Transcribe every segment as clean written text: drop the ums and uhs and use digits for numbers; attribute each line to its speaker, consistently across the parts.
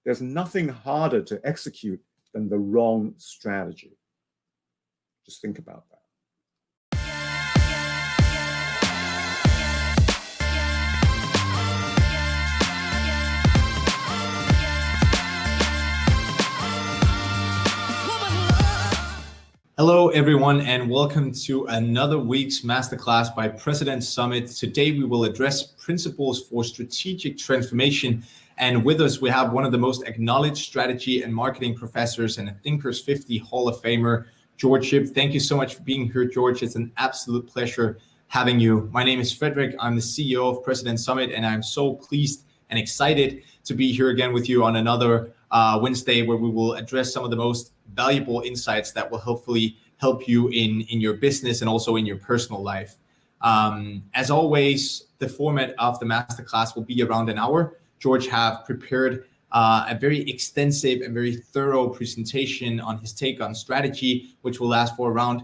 Speaker 1: There's nothing harder to execute than the wrong strategy. Just think about that.
Speaker 2: Hello, everyone, and welcome to another week's Masterclass by President Summit. Today, we will address principles for strategic transformation. And with us, we have one of the most acknowledged strategy and marketing professors and a Thinkers 50 Hall of Famer, George Shipp. Thank you so much for being here, George. It's an absolute pleasure having you. My name is Frederick. I'm the CEO of President Summit, and I'm so pleased and excited to be here again with you on another Wednesday, where we will address some of the most valuable insights that will hopefully help you in your business and also in your personal life. As always, the format of the masterclass will be around an hour. George have prepared a very extensive and very thorough presentation on his take on strategy, which will last for around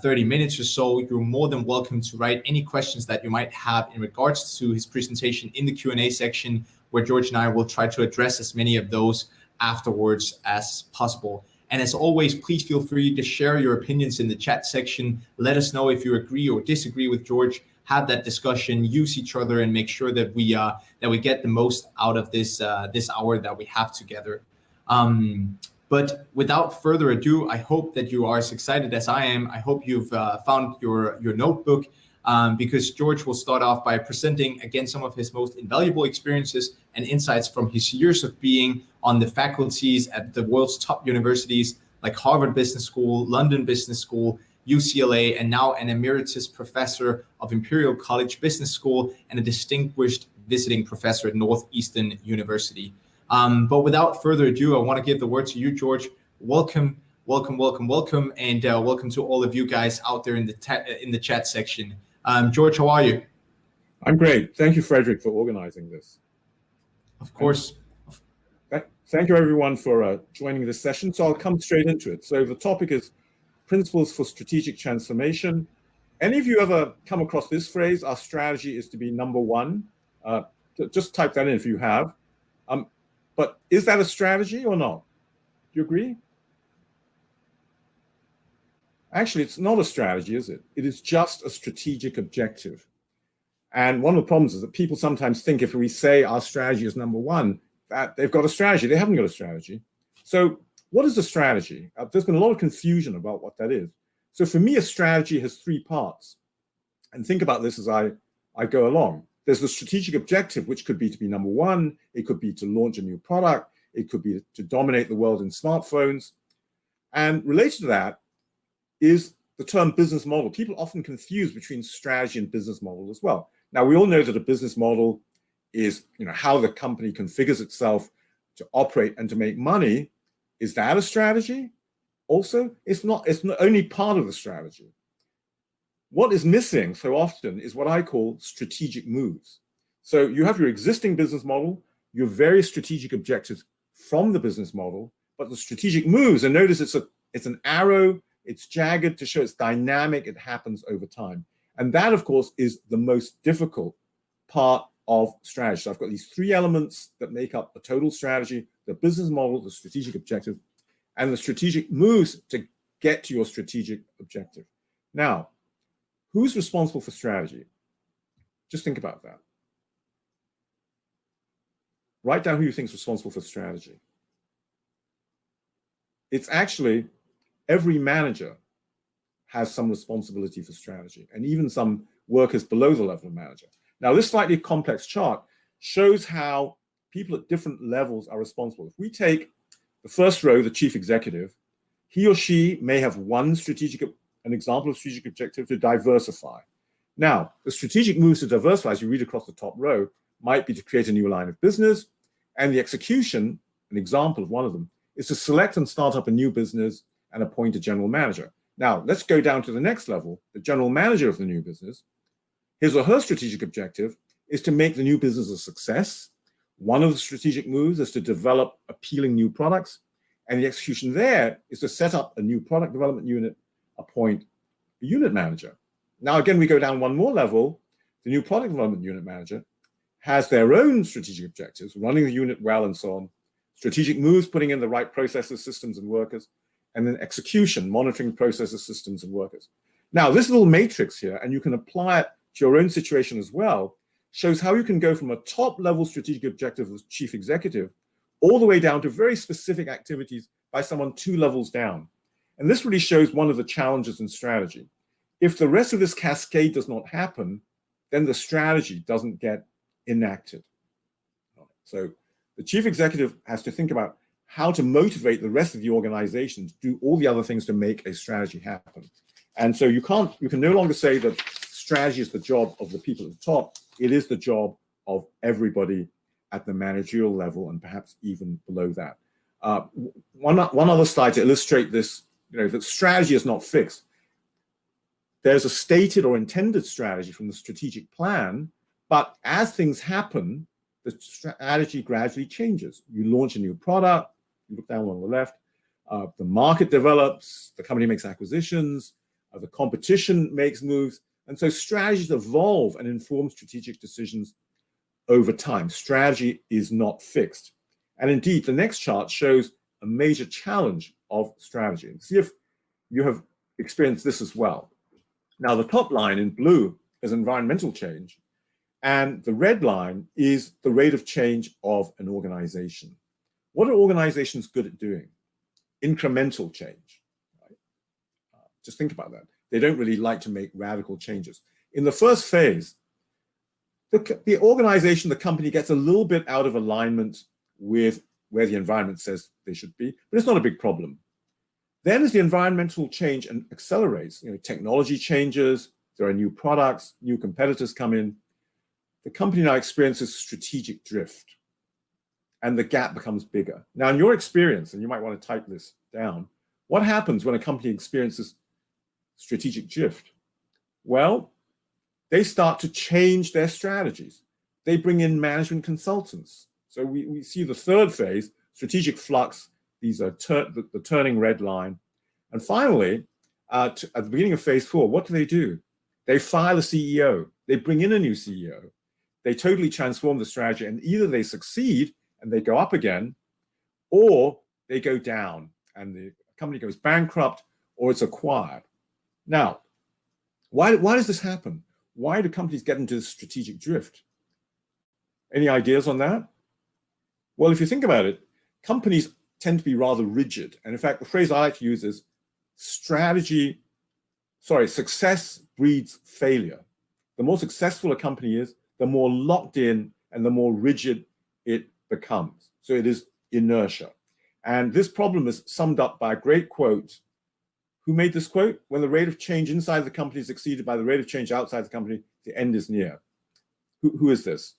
Speaker 2: 30 minutes or so. You're more than welcome to write any questions that you might have in regards to his presentation in the Q&A section, where George and I will try to address as many of those afterwards as possible. And as always, please feel free to share your opinions in the chat section. Let us know if you agree or disagree with George. Have that discussion, use each other, and make sure that we get the most out of this hour that we have together. But without further ado, I hope that you are as excited as I am. I hope you've found your notebook, because George will start off by presenting again some of his most invaluable experiences and insights from his years of being on the faculties at the world's top universities like Harvard Business School, London Business School, UCLA, and now an emeritus professor of Imperial College Business School and a distinguished visiting professor at Northeastern University. But without further ado, I want to give the word to you, George. Welcome, and welcome to all of you guys out there in the chat section. George, how are you?
Speaker 1: I'm great. Thank you, Frederick, for organizing this.
Speaker 2: Of course.
Speaker 1: Thank you, everyone, for joining this session. So I'll come straight into it. So the topic is principles for strategic transformation. Any of you ever come across this phrase, our strategy is to be number one? Just type that in if you have. But is that a strategy or not? Do you agree? Actually, it's not a strategy, is it? It is just a strategic objective. And one of the problems is that people sometimes think if we say our strategy is number one, that they've got a strategy. They haven't got a strategy. So what is a strategy? There's been a lot of confusion about what that is. So for me, a strategy has three parts. And think about this as I go along. There's the strategic objective, which could be to be number one. It could be to launch a new product. It could be to dominate the world in smartphones. And related to that is the term business model. People often confuse between strategy and business model as well. Now, we all know that a business model is, how the company configures itself to operate and to make money. Is that a strategy? Also, it's not only part of the strategy. What is missing so often is what I call strategic moves. So you have your existing business model, your various strategic objectives from the business model, but the strategic moves, and notice it's an arrow, it's jagged to show it's dynamic, it happens over time. And that, of course, is the most difficult part of strategy. So I've got these three elements that make up a total strategy: the business model, the strategic objective, and the strategic moves to get to your strategic objective. Now, who's responsible for strategy? Just think about that. Write down who you think is responsible for strategy. It's actually every manager has some responsibility for strategy, and even some workers below the level of manager. Now, this slightly complex chart shows how people at different levels are responsible. If we take the first row, the chief executive, he or she may have an example of strategic objective to diversify. Now, the strategic moves to diversify, as you read across the top row, might be to create a new line of business, and the execution, an example of one of them, is to select and start up a new business and appoint a general manager. Now, let's go down to the next level, the general manager of the new business. His or her strategic objective is to make the new business a success. One of the strategic moves is to develop appealing new products, and the execution there is to set up a new product development unit, appoint a unit manager. Now, again, we go down one more level. The new product development unit manager has their own strategic objectives, running the unit well and so on. Strategic moves, putting in the right processes, systems, and workers. And then execution, monitoring processes, systems, and workers. Now, this little matrix here, and you can apply it to your own situation as well, shows how you can go from a top-level strategic objective as chief executive all the way down to very specific activities by someone 2 levels down. And this really shows one of the challenges in strategy. If the rest of this cascade does not happen, then the strategy doesn't get enacted. So the chief executive has to think about how to motivate the rest of the organization to do all the other things to make a strategy happen. And so you can no longer say that strategy is the job of the people at the top. It is the job of everybody at the managerial level and perhaps even below that. One other slide to illustrate this, that strategy is not fixed. There's a stated or intended strategy from the strategic plan, but as things happen, the strategy gradually changes. You launch a new product, you look down on the left, the market develops, the company makes acquisitions, the competition makes moves, and so strategies evolve and inform strategic decisions over time. Strategy is not fixed. And indeed, the next chart shows a major challenge of strategy. See if you have experienced this as well. Now, the top line in blue is environmental change, and the red line is the rate of change of an organization. What are organizations good at doing? Incremental change. Right? Just think about that. They don't really like to make radical changes. In the first phase, the organization, the company gets a little bit out of alignment with where the environment says they should be, but it's not a big problem. Then as the environmental change accelerates, technology changes, there are new products, new competitors come in, the company now experiences strategic drift and the gap becomes bigger. Now, in your experience, and you might want to type this down, what happens when a company experiences strategic drift? Well, they start to change their strategies. They bring in management consultants. So we see the third phase, strategic flux. These are the turning red line. And finally, at the beginning of phase 4, what do? They fire the CEO. They bring in a new CEO. They totally transform the strategy, and either they succeed and they go up again, or they go down and the company goes bankrupt or it's acquired. Now, why does this happen? Why do companies get into this strategic drift? Any ideas on that? Well, if you think about it, companies tend to be rather rigid. And in fact, the phrase I like to use is success breeds failure. The more successful a company is, the more locked in and the more rigid it becomes. So it is inertia. And this problem is summed up by a great quote. Who made this quote? When the rate of change inside the company is exceeded by the rate of change outside the company, the end is near. Who is this?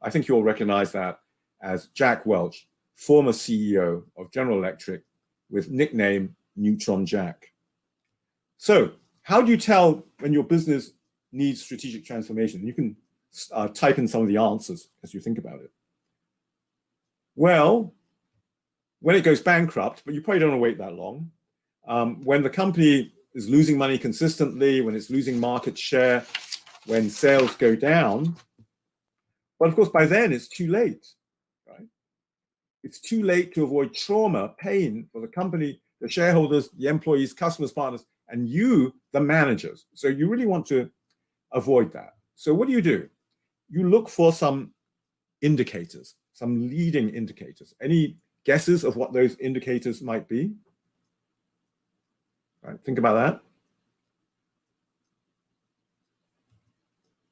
Speaker 1: I think you'll recognize that as Jack Welch, former CEO of General Electric, with nickname Neutron Jack. So how do you tell when your business needs strategic transformation? You can type in some of the answers as you think about it. Well, when it goes bankrupt, but you probably don't want to wait that long. When the company is losing money consistently, when it's losing market share, when sales go down. But of course, by then it's too late, right? It's too late to avoid trauma, pain for the company, the shareholders, the employees, customers, partners, and you, the managers. So you really want to avoid that. So what do? You look for some indicators, some leading indicators. Any guesses of what those indicators might be? All right, think about that.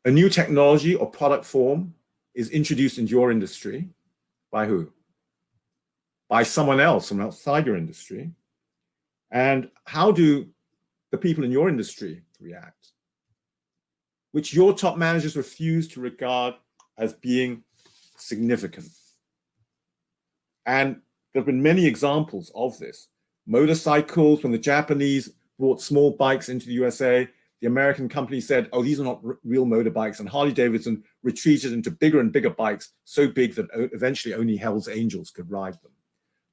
Speaker 1: A new technology or product form is introduced into your industry. By who? By someone else from outside your industry. And how do the people in your industry react? Which your top managers refuse to regard as being significant. And there have been many examples of this. Motorcycles, when the Japanese brought small bikes into the USA, the American company said, oh, these are not real motorbikes. And Harley-Davidson retreated into bigger and bigger bikes, so big that eventually only Hell's Angels could ride them.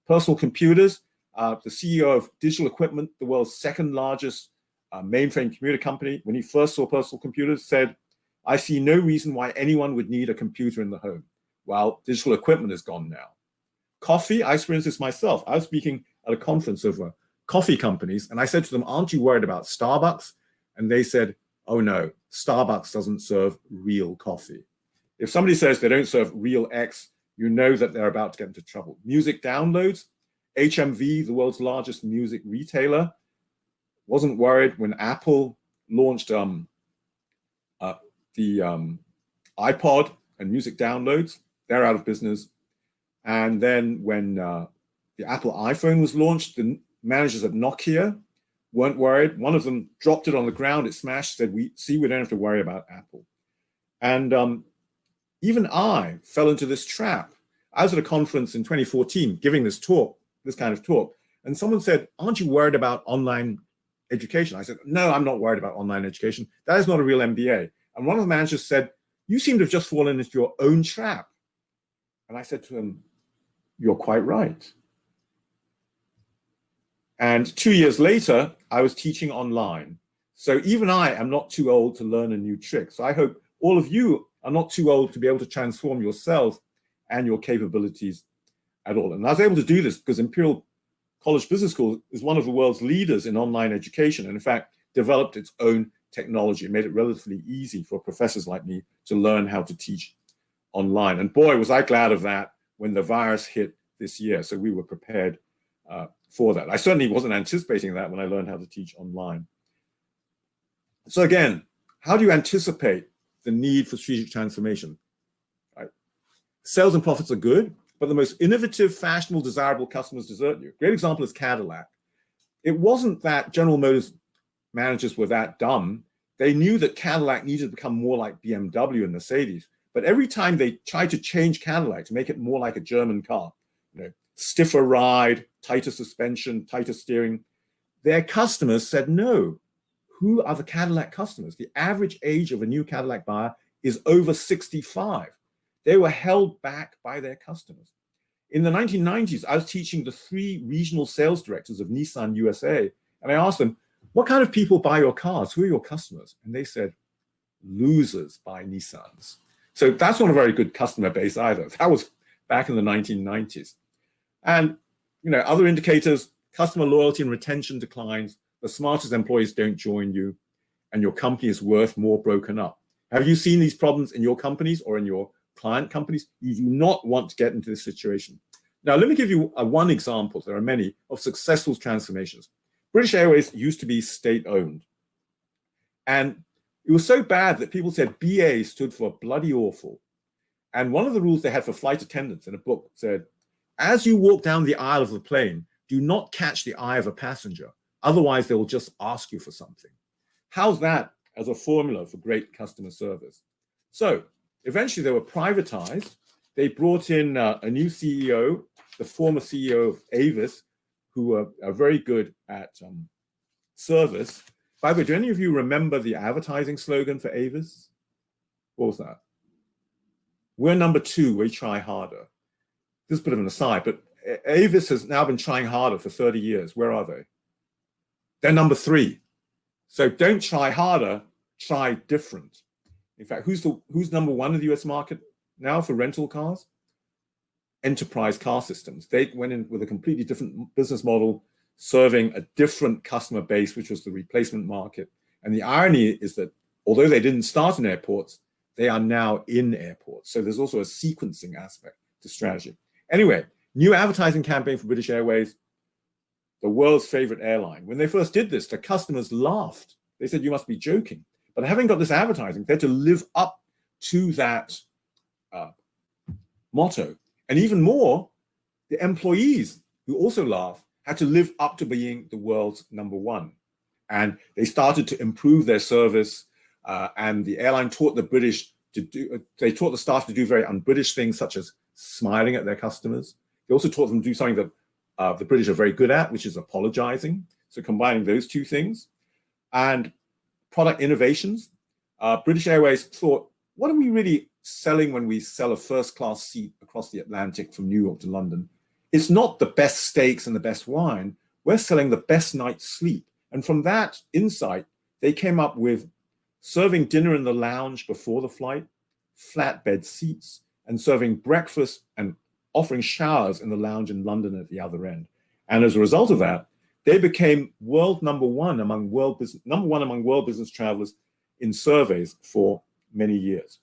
Speaker 1: Personal computers, the CEO of Digital Equipment, the world's second largest mainframe computer company, when he first saw personal computers, said, I see no reason why anyone would need a computer in the home. Well, Digital Equipment is gone now. Coffee, I experienced this myself. I was speaking at a conference of coffee companies, and I said to them, aren't you worried about Starbucks? And they said, oh no, Starbucks doesn't serve real coffee. If somebody says they don't serve real X, you know that they're about to get into trouble. Music downloads, HMV, the world's largest music retailer, wasn't worried when Apple launched the iPod and music downloads. They're out of business. And then when the Apple iPhone was launched, the managers at Nokia weren't worried. One of them dropped it on the ground, it smashed, said, we don't have to worry about Apple. And even I fell into this trap. I was at a conference in 2014 giving this kind of talk, and someone said, aren't you worried about online education? I said, no, I'm not worried about online education. That is not a real MBA. And one of the managers said, you seem to have just fallen into your own trap. And I said to him, you're quite right. And 2 years later, I was teaching online. So even I am not too old to learn a new trick. So I hope all of you are not too old to be able to transform yourself and your capabilities at all. And I was able to do this because Imperial College Business School is one of the world's leaders in online education, and in fact, developed its own technology. It made it relatively easy for professors like me to learn how to teach online. And boy, was I glad of that when the virus hit this year. So we were prepared for that. I certainly wasn't anticipating that when I learned how to teach online. So again, how do you anticipate the need for strategic transformation? Right? Sales and profits are good, but the most innovative, fashionable, desirable customers desert you. Great example is Cadillac. It wasn't that General Motors managers were that dumb. They knew that Cadillac needed to become more like BMW and Mercedes. But every time they tried to change Cadillac to make it more like a German car, stiffer ride, tighter suspension, tighter steering, their customers said no. Who are the Cadillac customers? The average age of a new Cadillac buyer is over 65. They were held back by their customers. In the 1990s, I was teaching the 3 regional sales directors of Nissan USA, and I asked them, what kind of people buy your cars? Who are your customers? And they said, losers buy Nissans. So that's not a very good customer base either. That was back in the 1990s. And other indicators, customer loyalty and retention declines, the smartest employees don't join you, and your company is worth more broken up. Have you seen these problems in your companies or in your client companies? You do not want to get into this situation. Now, let me give you one example. There are many of successful transformations. British Airways used to be state-owned. And it was so bad that people said BA stood for bloody awful. And one of the rules they had for flight attendants in a book said, as you walk down the aisle of the plane, do not catch the eye of a passenger. Otherwise, they will just ask you for something. How's that as a formula for great customer service? So eventually they were privatized. They brought in a new CEO, the former CEO of Avis, who are very good at service. By the way, do any of you remember the advertising slogan for Avis? What was that? We're number 2, we try harder. This is a bit of an aside, but Avis has now been trying harder for 30 years. Where are they? They're number 3. So don't try harder, try different. In fact, who's number 1 in the US market now for rental cars? Enterprise Car Systems. They went in with a completely different business model, serving a different customer base, which was the replacement market. And the irony is that although they didn't start in airports, they are now in airports. So there's also a sequencing aspect to strategy. Anyway, new advertising campaign for British Airways, the world's favorite airline. When they first did this, the customers laughed. They said, you must be joking. But having got this advertising, they had to live up to that motto. And even more, the employees who also laugh had to live up to being the world's number 1. And they started to improve their service. And the airline taught the British they taught the staff to do very un-British things, such as smiling at their customers. They also taught them to do something that the British are very good at, which is apologizing. So combining those 2 things. And product innovations. British Airways thought, what are we really selling when we sell a first-class seat across the Atlantic from New York to London? It's not the best steaks and the best wine. We're selling the best night's sleep. And from that insight, they came up with serving dinner in the lounge before the flight, flatbed seats, and serving breakfast and offering showers in the lounge in London at the other end. And as a result of that, they became number one among world business travelers in surveys for many years.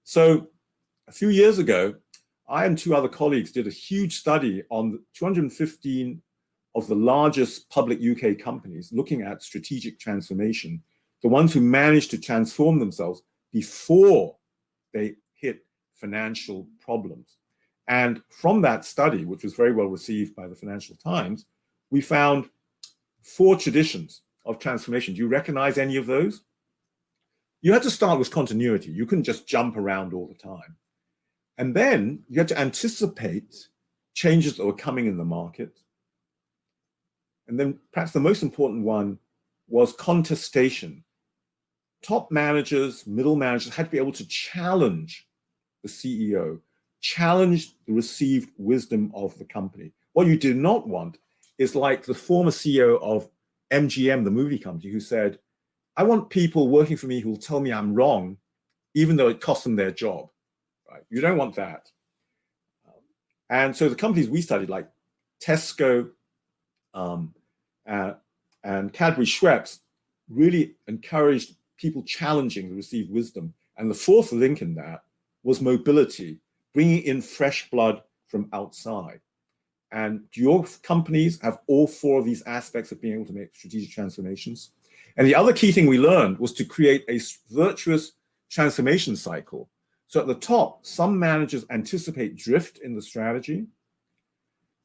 Speaker 1: So a few years ago, I and two other colleagues did a huge study on 215 of the largest public UK companies looking at strategic transformation, the ones who managed to transform themselves before they hit financial problems. And from that study, which was very well received by the Financial Times, we found 4 traditions of transformation. Do you recognize any of those? You had to start with continuity. You couldn't just jump around all the time. And then you had to anticipate changes that were coming in the market. And then perhaps the most important one was contestation. Top managers, middle managers had to be able to challenge the CEO, challenge the received wisdom of the company. What you did not want is like the former CEO of MGM, the movie company, who said, I want people working for me who will tell me I'm wrong, even though it costs them their job. Right? You don't want that. And so the companies we studied, like Tesco and Cadbury Schweppes, really encouraged people challenging the received wisdom. And the fourth link in that was mobility, bringing in fresh blood from outside. And your companies have all 4 of these aspects of being able to make strategic transformations. And the other key thing we learned was to create a virtuous transformation cycle. So at the top, some managers anticipate drift in the strategy.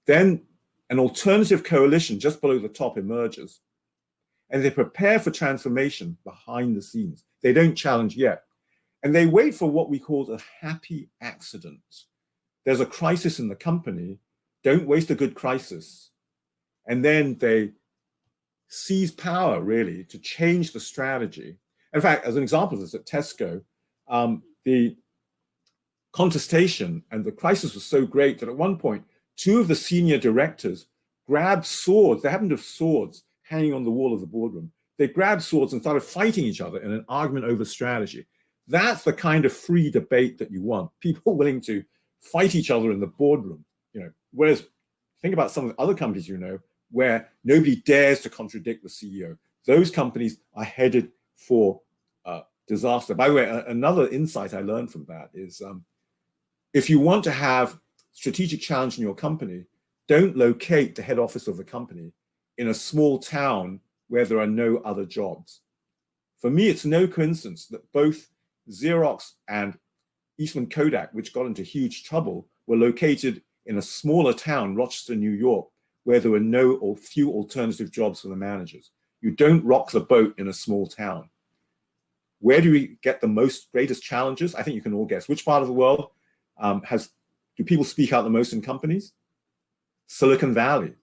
Speaker 1: Then an alternative coalition just below the top emerges. And they prepare for transformation behind the scenes. They don't challenge yet. And they wait for what we call a happy accident. There's a crisis in the company. Don't waste a good crisis. And then they seize power, really, to change the strategy. In fact, as an example of this, at Tesco, the contestation and the crisis was so great that at one point, 2 of the senior directors grabbed swords. They happened to have swords hanging on the wall of the boardroom. They grabbed swords and started fighting each other in an argument over strategy. That's the kind of free debate that you want. People willing to fight each other in the boardroom. Whereas think about some of the other companies where nobody dares to contradict the CEO. Those companies are headed for disaster. By the way, another insight I learned from that is if you want to have strategic challenge in your company, don't locate the head office of the company in a small town where there are no other jobs. For me, it's no coincidence that both Xerox and Eastman Kodak, which got into huge trouble, were located in a smaller town, Rochester, New York, where there were no or few alternative jobs for the managers. You don't rock the boat in a small town. Where do we get the greatest challenges? I think you can all guess. Which part of the world do people speak out the most in companies? Silicon Valley.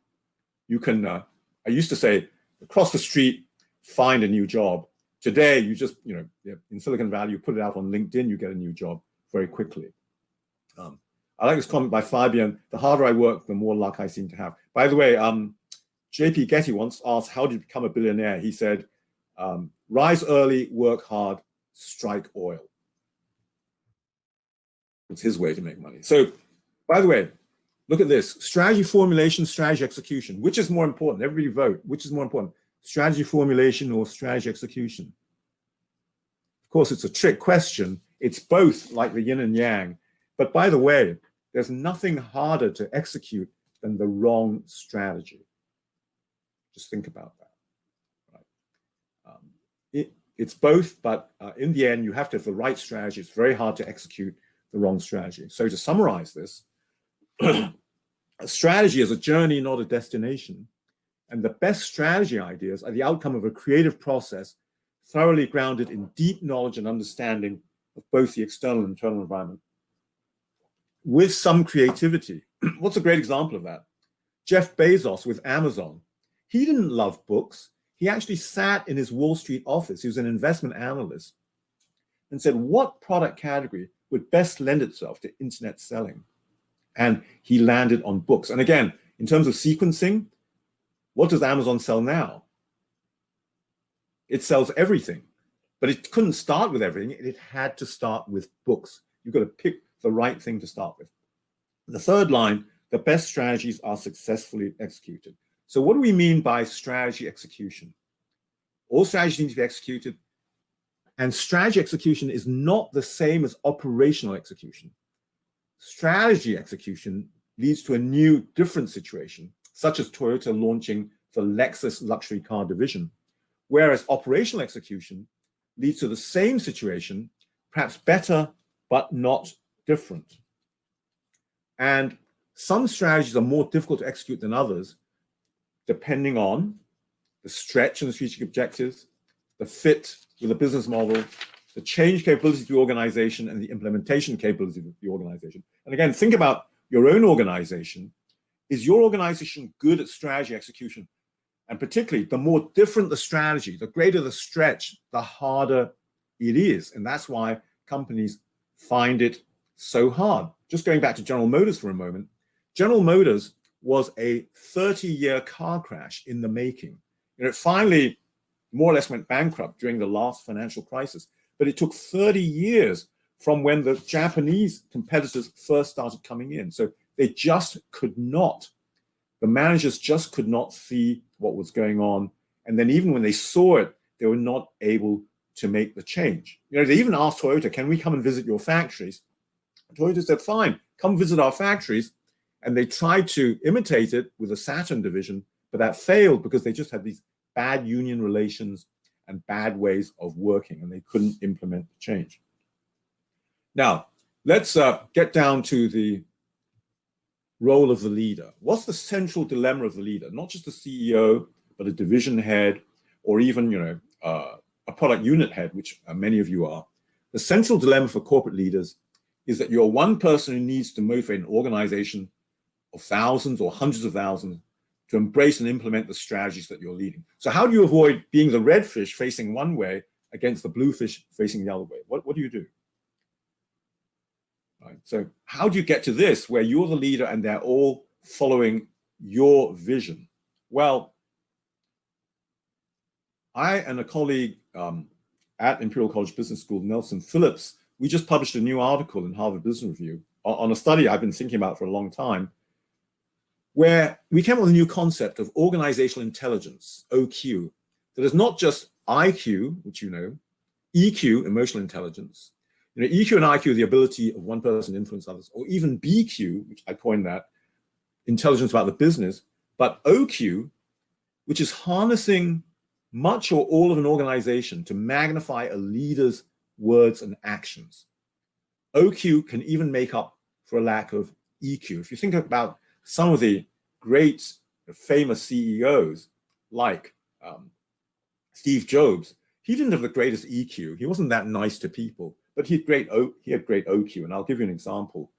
Speaker 1: You can, I used to say, across the street, find a new job. Today, you just, in Silicon Valley, you put it out on LinkedIn, you get a new job very quickly. I like this comment by Fabian, the harder I work, the more luck I seem to have. By the way, JP Getty once asked, how did you become a billionaire? He said, rise early, work hard, strike oil. It's his way to make money. So, by the way, look at this. Strategy formulation, strategy execution. Which is more important? Everybody vote. Which is more important? Strategy formulation or strategy execution? Of course, it's a trick question. It's both, like the yin and yang. But by the way, there's nothing harder to execute than the wrong strategy. Just think about that. Right? It's both, but in the end, you have to have the right strategy. It's very hard to execute the wrong strategy. So to summarize this, a strategy is a journey, not a destination. And the best strategy ideas are the outcome of a creative process thoroughly grounded in deep knowledge and understanding of both the external and internal environment, with some creativity. What's a great example of that? Jeff Bezos with Amazon. He didn't love books. He actually sat in his Wall Street office. He was an investment analyst and said, what product category would best lend itself to internet selling? And he landed on books. And again, in terms of sequencing, what does Amazon sell now? It sells everything, but it couldn't start with everything. It had to start with books. You've got to pick the right thing to start with. The third line, the best strategies are successfully executed. So what do we mean by strategy execution? All strategies need to be executed, and strategy execution is not the same as operational execution. Strategy execution leads to a new, different situation, such as Toyota launching the Lexus luxury car division, whereas operational execution leads to the same situation, perhaps better, but not different. And some strategies are more difficult to execute than others, depending on the stretch and the strategic objectives, the fit with the business model, the change capability of the organization, and the implementation capability of the organization. And again, think about your own organization. Is your organization good at strategy execution? And particularly, the more different the strategy, the greater the stretch, the harder it is. And that's why companies find it so hard. Just going back to General Motors for a moment, General Motors was a 30-year car crash in the making. It finally more or less went bankrupt during the last financial crisis, but it took 30 years from when the Japanese competitors first started coming in. So they just could not, the managers just could not see what was going on. And then even when they saw it, they were not able to make the change. They even asked Toyota, can we come and visit your factories? Toyota said, fine, come visit our factories. And they tried to imitate it with the Saturn division, but that failed because they just had these bad union relations and bad ways of working, and they couldn't implement the change. Now, let's get down to the role of the leader. What's the central dilemma of the leader? Not just the CEO, but a division head, or even a product unit head, which many of you are. The central dilemma for corporate leaders is that you're one person who needs to motivate an organization of thousands or hundreds of thousands to embrace and implement the strategies that you're leading. So how do you avoid being the red fish facing one way against the blue fish facing the other way? What do you do? Right. So how do you get to this where you're the leader and they're all following your vision? Well, I and a colleague at Imperial College Business School, Nelson Phillips, we just published a new article in Harvard Business Review on a study I've been thinking about for a long time, where we came up with a new concept of organizational intelligence, OQ, that is not just IQ, which you know, EQ, emotional intelligence. EQ and IQ are the ability of one person to influence others, or even BQ, which I coined that, intelligence about the business, but OQ, which is harnessing much or all of an organization to magnify a leader's words and actions. OQ can even make up for a lack of EQ. If you think about some of the great famous CEOs like Steve Jobs, he didn't have the greatest EQ. He wasn't that nice to people, but he had great OQ. And I'll give you an example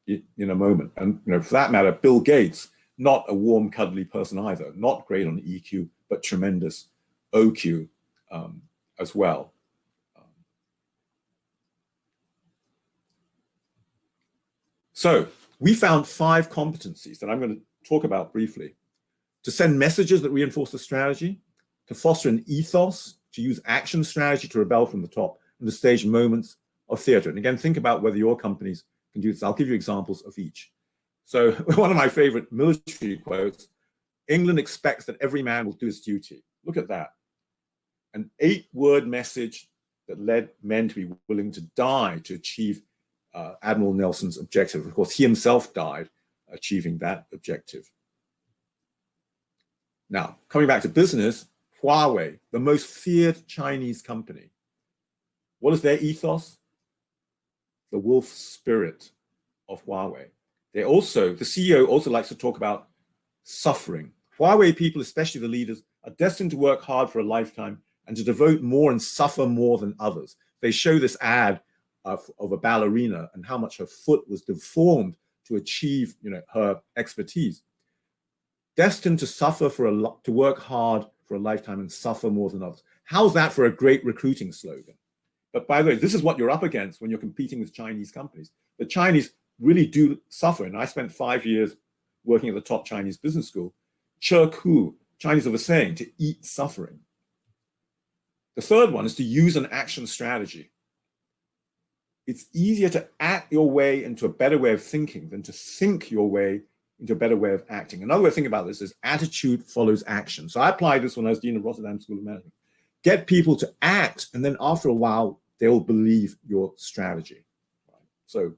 Speaker 1: in a moment. And for that matter, Bill Gates, not a warm, cuddly person either, not great on EQ, but tremendous OQ as well. So we found 5 competencies that I'm going to talk about briefly: to send messages that reinforce the strategy, to foster an ethos, to use action strategy to rebel from the top, and to stage moments of theater. And again, think about whether your companies can do this. I'll give you examples of each. So one of my favorite military quotes, England expects that every man will do his duty. Look at that. An 8-word message that led men to be willing to die to achieve Admiral Nelson's objective. Of course, he himself died achieving that objective. Now, coming back to business, Huawei, the most feared Chinese company. What is their ethos? The wolf spirit of Huawei. The CEO also likes to talk about suffering. Huawei people, especially the leaders, are destined to work hard for a lifetime and to devote more and suffer more than others. They show this ad of a ballerina and how much her foot was deformed to achieve, her expertise. Destined to suffer to work hard for a lifetime and suffer more than others. How's that for a great recruiting slogan? But by the way, this is what you're up against when you're competing with Chinese companies. The Chinese really do suffer. And I spent 5 years working at the top Chinese business school. Che ku, Chinese have a saying, to eat suffering. The third one is to use an action strategy. it's easier to act your way into a better way of thinking than to think your way into a better way of acting. Another way of thinking about this is attitude follows action. So I applied this when I was dean of Rotterdam School of Management. Get people to act, and then after a while, they'll believe your strategy. So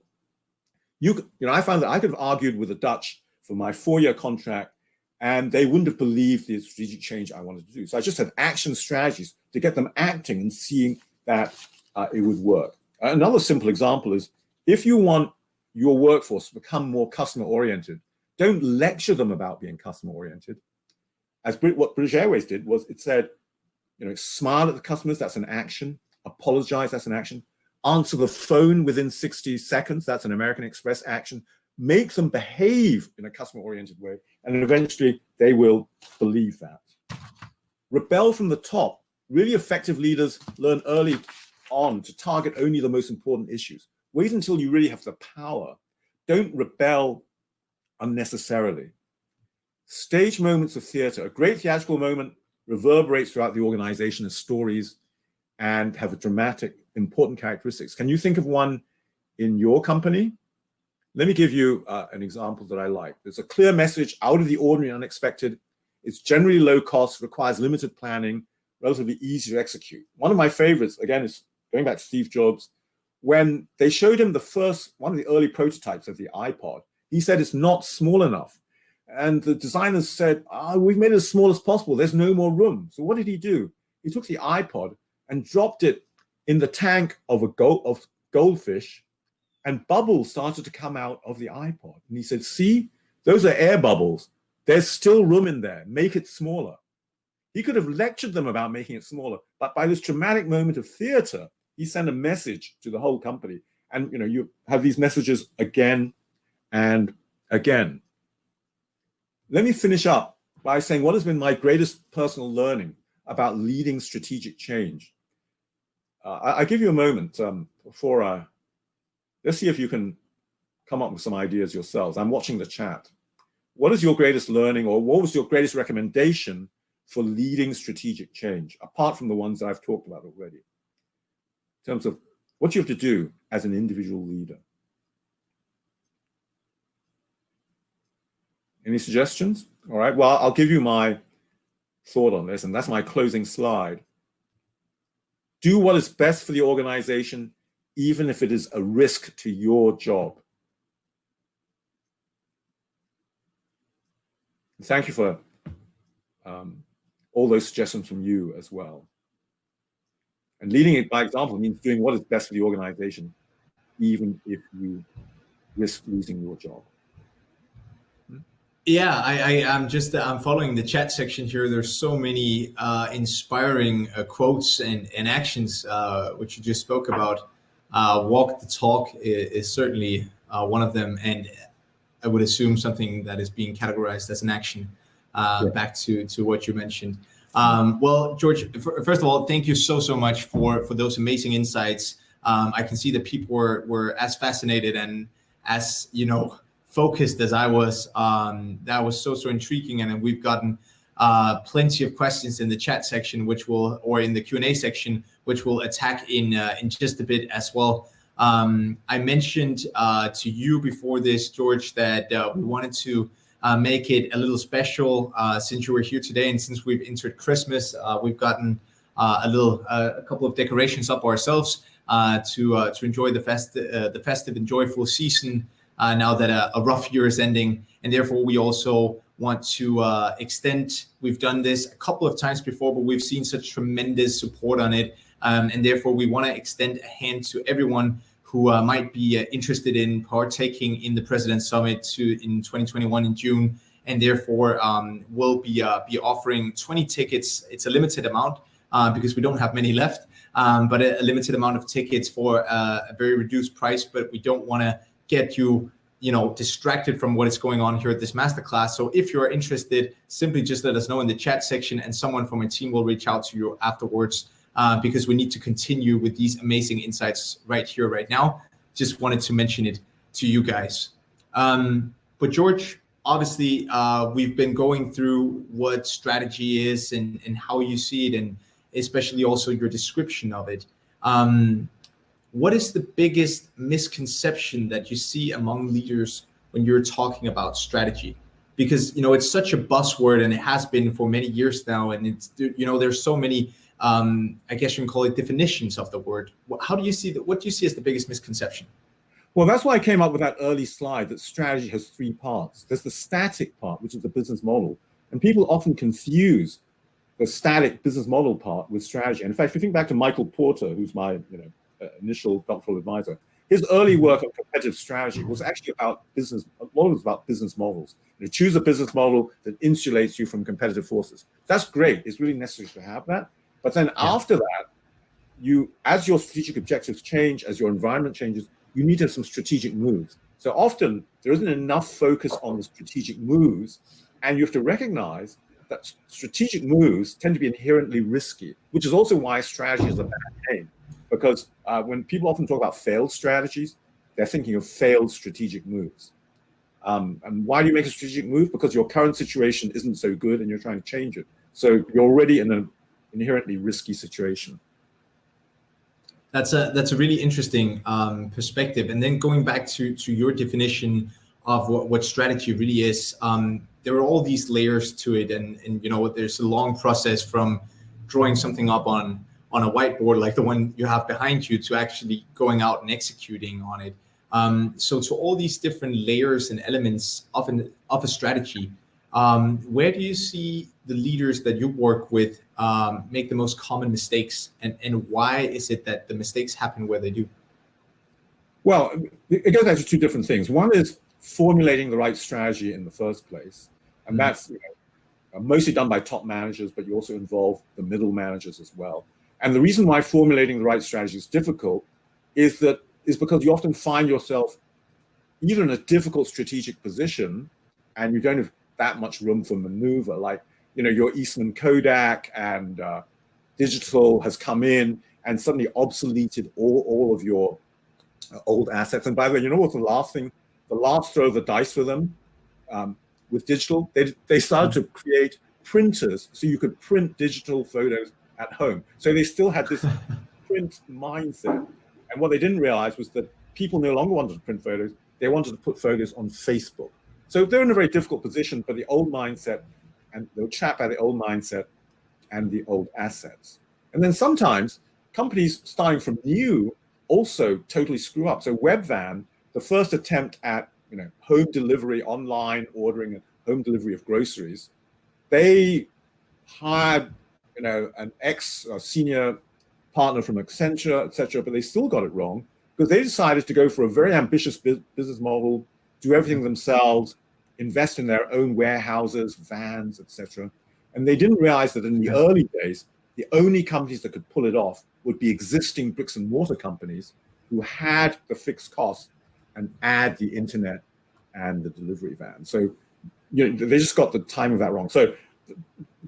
Speaker 1: I found that I could have argued with the Dutch for my 4-year contract, and they wouldn't have believed the strategic change I wanted to do. So I just had action strategies to get them acting and seeing that it would work. Another simple example is, if you want your workforce to become more customer-oriented, don't lecture them about being customer-oriented. What British Airways did was it said, smile at the customers, that's an action. Apologize, that's an action. Answer the phone within 60 seconds, that's an American Express action. Make them behave in a customer-oriented way, and eventually they will believe that. Rebel from the top. Really effective leaders learn early on to target only the most important issues. Wait until you really have the power. Don't rebel unnecessarily. Stage moments of theater. A great theatrical moment reverberates throughout the organization as stories and have a dramatic, important characteristics. Can you think of one in your company? Let me give you an example that I like. There's a clear message, out of the ordinary, unexpected. It's generally low cost, requires limited planning, relatively easy to execute. One of my favorites, again, is going back to Steve Jobs. When they showed him one of the early prototypes of the iPod, he said it's not small enough. And the designers said, we've made it as small as possible. There's no more room. So what did he do? He took the iPod and dropped it in the tank of goldfish, and bubbles started to come out of the iPod. And he said, see, those are air bubbles. There's still room in there. Make it smaller. He could have lectured them about making it smaller, but by this dramatic moment of theater, he sent a message to the whole company. And you have these messages again and again. Let me finish up by saying what has been my greatest personal learning about leading strategic change. I give you a moment before let's see if you can come up with some ideas yourselves. I'm watching the chat. What is your greatest learning, or what was your greatest recommendation for leading strategic change, apart from the ones that I've talked about already, in terms of what you have to do as an individual leader? Any suggestions? All right, well, I'll give you my thought on this, and that's my closing slide. Do what is best for the organization, even if it is a risk to your job. Thank you for all those suggestions from you as well. And leading it by example means doing what is best for the organization, even if you risk losing your job.
Speaker 2: Yeah, I'm following the chat section here. There's so many inspiring quotes and actions which you just spoke about. Walk the talk is certainly one of them, and I would assume something that is being categorized as an action. Back to what you mentioned. Well, George, first of all, thank you so much for those amazing insights. I can see that people were as fascinated and as focused as I was. That was so intriguing, and then we've gotten plenty of questions in the chat section, or in the Q&A section, which we'll attack in just a bit as well. I mentioned to you before this, George, that we wanted to make it a little special since you were here today, and since we've entered Christmas, we've gotten a couple of decorations up ourselves to enjoy the festive and joyful season now that a rough year is ending. And therefore, we also want to extend. We've done this a couple of times before, but we've seen such tremendous support on it. And therefore, we want to extend a hand to everyone who might be interested in partaking in the President's Summit in 2021 in June. And therefore, we'll be offering 20 tickets. It's a limited amount because we don't have many left, but a limited amount of tickets for a very reduced price. But we don't want to get you distracted from what is going on here at this masterclass. So if you're interested, simply just let us know in the chat section, and someone from our team will reach out to you afterwards. Because we need to continue with these amazing insights right here, right now. Just wanted to mention it to you guys. But George, obviously, we've been going through what strategy is and how you see it, and especially also your description of it. what is the biggest misconception that you see among leaders when you're talking about strategy? Because, it's such a buzzword, and it has been for many years now. And it's, there's so many, I guess you can call it definitions of the word. How do you see that? What do you see as the biggest misconception?
Speaker 1: Well, that's why I came up with that early slide that strategy has three parts. There's the static part, which is the business model. And people often confuse the static business model part with strategy. And in fact, if you think back to Michael Porter, who's my initial doctoral advisor, his early work on competitive strategy was actually about business. A lot of it was about business models. Choose a business model that insulates you from competitive forces. That's great. It's really necessary to have that. But then after that, as your strategic objectives change, as your environment changes, you need to have some strategic moves. So often there isn't enough focus on the strategic moves, and you have to recognize that strategic moves tend to be inherently risky, which is also why strategy is a bad name. Because when people often talk about failed strategies, they're thinking of failed strategic moves. And why do you make a strategic move? Because your current situation isn't so good and you're trying to change it. So you're already in an inherently risky situation.
Speaker 2: That's a really interesting perspective. And then going back to your definition of what strategy really is, there are all these layers to it, and there's a long process from drawing something up on a whiteboard like the one you have behind you to actually going out and executing on it. So to all these different layers and elements of a strategy, where do you see the leaders that you work with make the most common mistakes, and why is it that the mistakes happen where they do?
Speaker 1: Well, it goes back to two different things. One is formulating the right strategy in the first place, and that's mostly done by top managers, but you also involve the middle managers as well. And the reason why formulating the right strategy is difficult is because you often find yourself either in a difficult strategic position and you don't have that much room for maneuver. Like, your Eastman Kodak and digital has come in and suddenly obsoleted all of your old assets. And by the way, you know what's the last throw of the dice for them with digital? They started to create printers so you could print digital photos at home. So they still had this print mindset. And what they didn't realize was that people no longer wanted to print photos. They wanted to put photos on Facebook. So they're in a very difficult position, but the old mindset, and they'll trap by the old mindset and the old assets. And then sometimes companies starting from new also totally screw up. So Webvan, the first attempt at home delivery, online ordering, and home delivery of groceries, they hired an ex-senior partner from Accenture, et cetera, but they still got it wrong because they decided to go for a very ambitious business model, do everything themselves, invest in their own warehouses, vans, et cetera. And they didn't realize that in the early days, the only companies that could pull it off would be existing bricks and mortar companies who had the fixed costs and add the internet and the delivery van. So they just got the timing of that wrong. So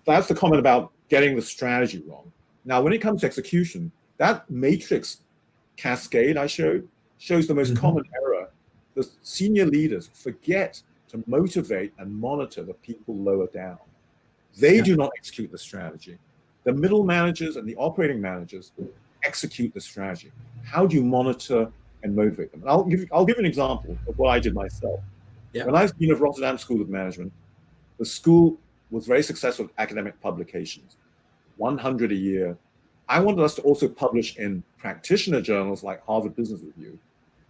Speaker 1: that's the comment about getting the strategy wrong. Now, when it comes to execution, that matrix cascade I showed shows the most common error. The senior leaders forget to motivate and monitor the people lower down. They do not execute the strategy. The middle managers and the operating managers execute the strategy. How do you monitor and motivate them? And I'll give an example of what I did myself. Yeah. When I was dean of Rotterdam School of Management, the school was very successful with academic publications, 100 a year. I wanted us to also publish in practitioner journals like Harvard Business Review.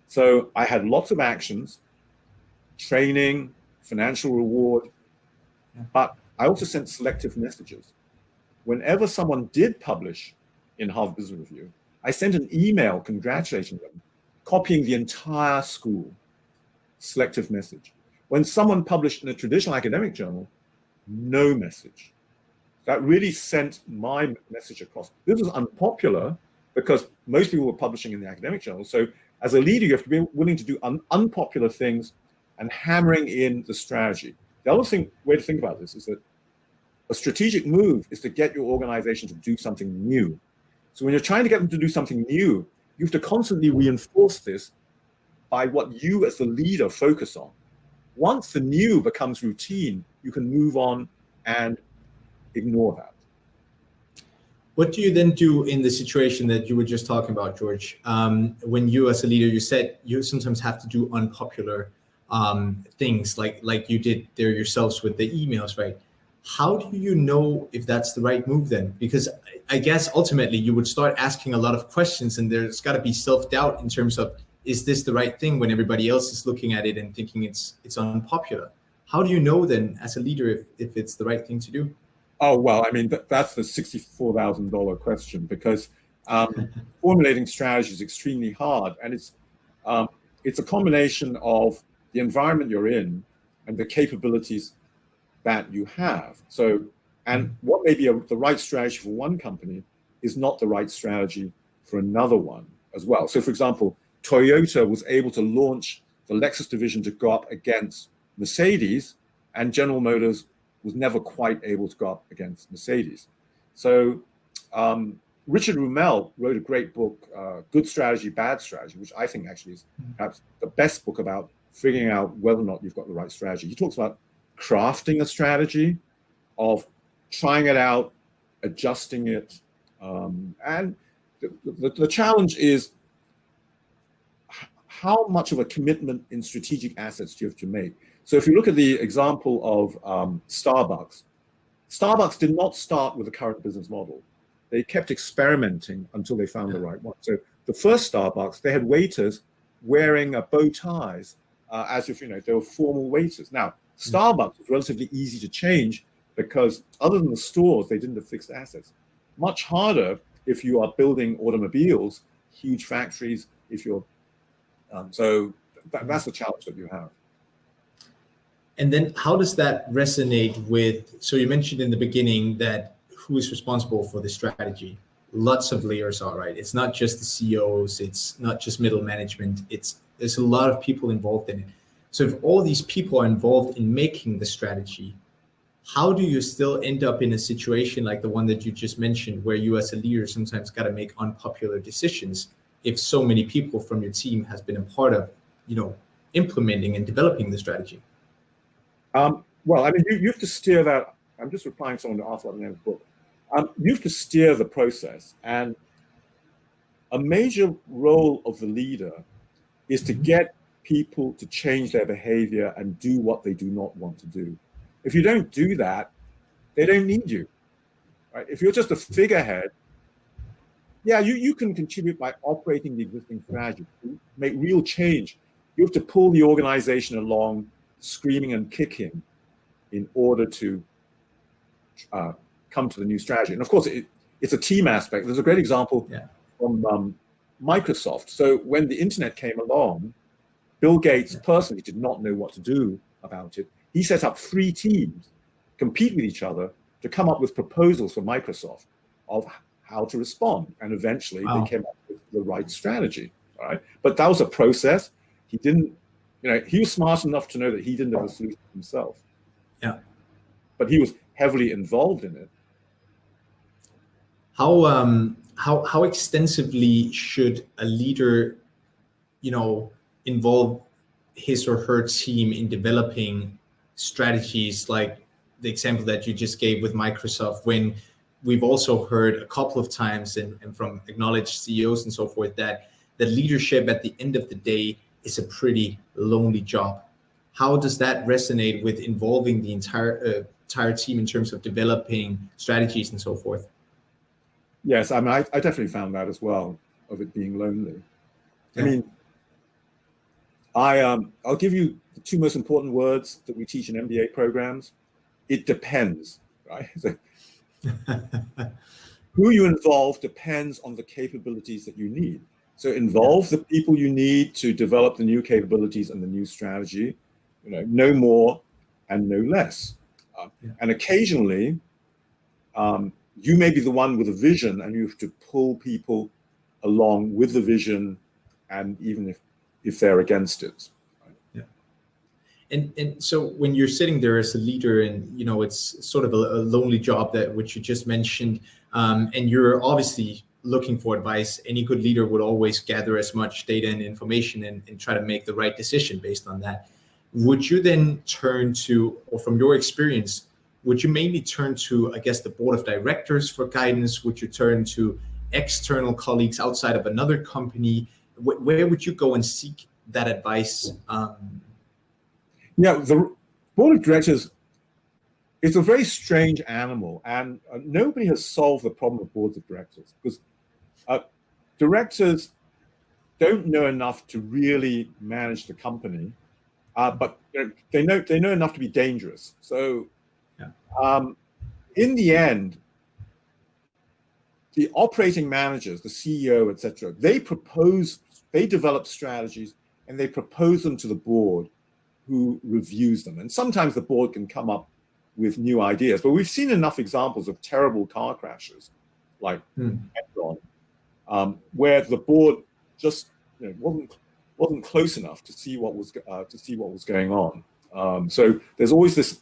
Speaker 1: So I had lots of actions, training, financial reward, but I also sent selective messages. Whenever someone did publish in Harvard Business Review, I sent an email congratulating them, copying the entire school, selective message. When someone published in a traditional academic journal, no message. That really sent my message across. This was unpopular because most people were publishing in the academic journal. So as a leader, you have to be willing to do unpopular things and hammering in the strategy. The other way to think about this is that a strategic move is to get your organization to do something new. So when you're trying to get them to do something new, you have to constantly reinforce this by what you as the leader focus on. Once the new becomes routine, you can move on and ignore that.
Speaker 2: What do you then do in the situation that you were just talking about, George? When you, as a leader, you said you sometimes have to do unpopular things like you did there yourselves with the emails, right? How do you know if that's the right move then? Because I guess ultimately you would start asking a lot of questions, and there's got to be self-doubt in terms of, is this the right thing when everybody else is looking at it and thinking it's unpopular? How do you know then as a leader if it's the right thing to do?
Speaker 1: Oh, well, I mean, that's the $64,000 question, because formulating strategy is extremely hard. And it's a combination of the environment you're in and the capabilities that you have. So, and what may be the right strategy for one company is not the right strategy for another one as well. So, for example, Toyota was able to launch the Lexus division to go up against Mercedes, and General Motors was never quite able to go up against Mercedes. So Richard Rumel wrote a great book, Good Strategy, Bad Strategy, which I think actually is perhaps the best book about figuring out whether or not you've got the right strategy. He talks about crafting a strategy, of trying it out, adjusting it. And the challenge is, how much of a commitment in strategic assets do you have to make? So if you look at the example of Starbucks, Starbucks did not start with the current business model. They kept experimenting until they found the right one. So the first Starbucks, they had waiters wearing bow ties as if, they were formal waiters. Now, Starbucks was relatively easy to change because other than the stores, they didn't have fixed assets. Much harder if you are building automobiles, huge factories, if you're, so that's the challenge that you have.
Speaker 2: And then how does that resonate with, so you mentioned in the beginning that who is responsible for the strategy? Lots of layers are, right? It's not just the CEOs, it's not just middle management, there's a lot of people involved in it. So if all these people are involved in making the strategy, how do you still end up in a situation like the one that you just mentioned, where you as a leader sometimes got to make unpopular decisions if so many people from your team has been a part of, implementing and developing the strategy?
Speaker 1: Well, I mean, you have to steer that. I'm just replying to someone to ask about the name of the book. You have to steer the process, and a major role of the leader is to get people to change their behavior and do what they do not want to do. If you don't do that, they don't need you, right? If you're just a figurehead, yeah, you can contribute by operating the existing strategy, make real change. You have to pull the organization along, screaming and kicking, in order to come to the new strategy. And of course, it's a team aspect. There's a great example from Microsoft. So when the internet came along, Bill Gates personally did not know what to do about it. He set up 3 teams, compete with each other, to come up with proposals for Microsoft of how to respond. And eventually they came up with the right strategy. All right. But that was a process. He didn't, he was smart enough to know that he didn't have a solution himself.
Speaker 2: Yeah.
Speaker 1: But he was heavily involved in it.
Speaker 2: How extensively should a leader, involve his or her team in developing strategies like the example that you just gave with Microsoft, when we've also heard a couple of times and from acknowledged CEOs and so forth that the leadership at the end of the day is a pretty lonely job? How does that resonate with involving the entire team in terms of developing strategies and so forth?
Speaker 1: Yes, I mean, I definitely found that as well, of it being lonely. Yeah. I mean, I'll give you the 2 most important words that we teach in MBA programs. It depends, right? So, who you involve depends on the capabilities that you need. So involve the people you need to develop the new capabilities and the new strategy, no more and no less. And occasionally, you may be the one with a vision, and you have to pull people along with the vision, and even if they're against it.
Speaker 2: Yeah. And so when you're sitting there as a leader, and it's sort of a lonely job, that which you just mentioned, and you're obviously looking for advice. Any good leader would always gather as much data and information and try to make the right decision based on that. Would you then turn to, or from your experience, would you mainly turn to, I guess, the board of directors for guidance? Would you turn to external colleagues outside of another company? Where would you go and seek that advice?
Speaker 1: Yeah, the board of directors is a very strange animal, and nobody has solved the problem of boards of directors, because directors don't know enough to really manage the company, but they know enough to be dangerous. So, in the end, the operating managers, the CEO, etc., they develop strategies and they propose them to the board, who reviews them. And sometimes the board can come up with new ideas, but we've seen enough examples of terrible car crashes, like Enron, where the board just wasn't close enough to see what was going on. So there's always this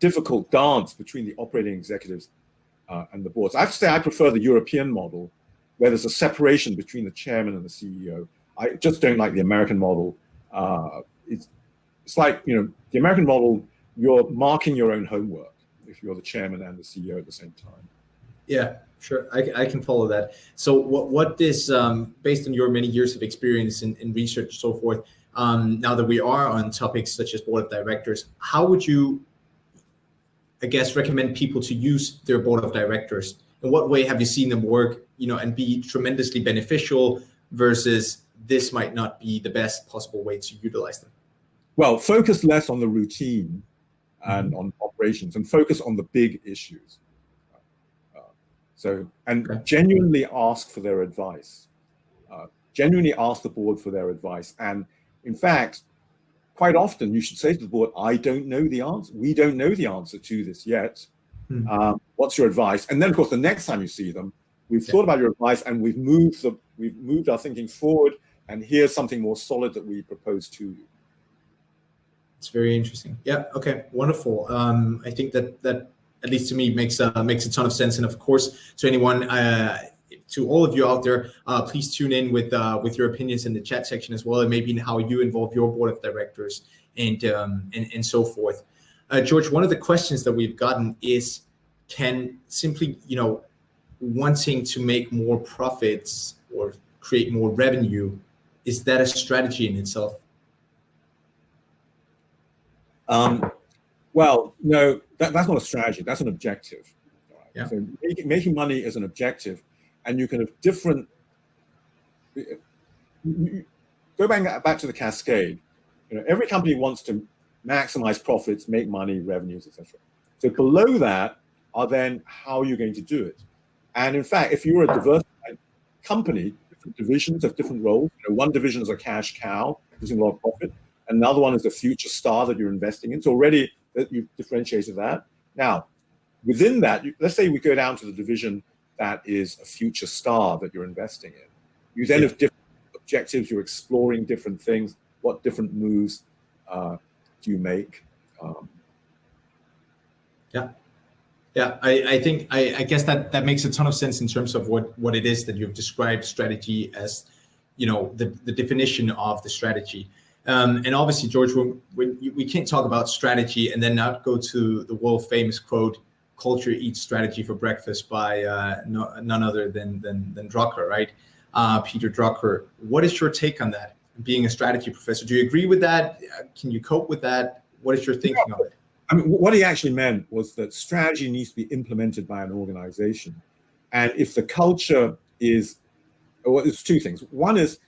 Speaker 1: difficult dance between the operating executives and the boards. I have to say I prefer the European model, where there's a separation between the chairman and the CEO. I just don't like the American model. It's like, the American model, you're marking your own homework if you're the chairman and the CEO at the same time.
Speaker 2: Yeah, sure. I can follow that. So what is, based on your many years of experience in research and so forth, now that we are on topics such as board of directors, how would you, I guess, recommend people to use their board of directors? In what way have you seen them work, and be tremendously beneficial versus this might not be the best possible way to utilize them?
Speaker 1: Well, focus less on the routine and on operations, and focus on the big issues. Genuinely ask for their advice. Genuinely ask the board for their advice. And in fact, quite often you should say to the board, I don't know the answer. We don't know the answer to this yet. What's your advice? And then, of course, the next time you see them, we've thought about your advice and we've moved our thinking forward, and here's something more solid that we propose to you.
Speaker 2: It's very interesting. Yeah. Okay. Wonderful. I think that at least to me makes a ton of sense. And of course, to anyone, to all of you out there, please tune in with your opinions in the chat section as well, and maybe in how you involve your board of directors and so forth. George, one of the questions that we've gotten is, can simply, wanting to make more profits or create more revenue, is that a strategy in itself?
Speaker 1: Well, no, that's not a strategy. That's an objective.
Speaker 2: Yeah.
Speaker 1: So making money is an objective, and you can have different. Go back to the cascade. Every company wants to maximize profits, make money, revenues, etc. So below that are then how you're going to do it. And in fact, if you're a diversified company, different divisions have different roles. One division is a cash cow, producing a lot of profit. Another one is the future star that you're investing in. So already that you've differentiated that. Now, within that, let's say we go down to the division that is a future star that you're investing in. You then have different objectives. You're exploring different things. What different moves do you make?
Speaker 2: I think I guess that makes a ton of sense in terms of what it is that you've described strategy as, the definition of the strategy. And obviously, George, we can't talk about strategy and then not go to the world famous quote, "Culture eats strategy for breakfast" by none other than Drucker, right? Peter Drucker. What is your take on that? Being a strategy professor, do you agree with that? Can you cope with that? What is your thinking of it?
Speaker 1: I mean, what he actually meant was that strategy needs to be implemented by an organization. And if the culture is, well, it's two things. One is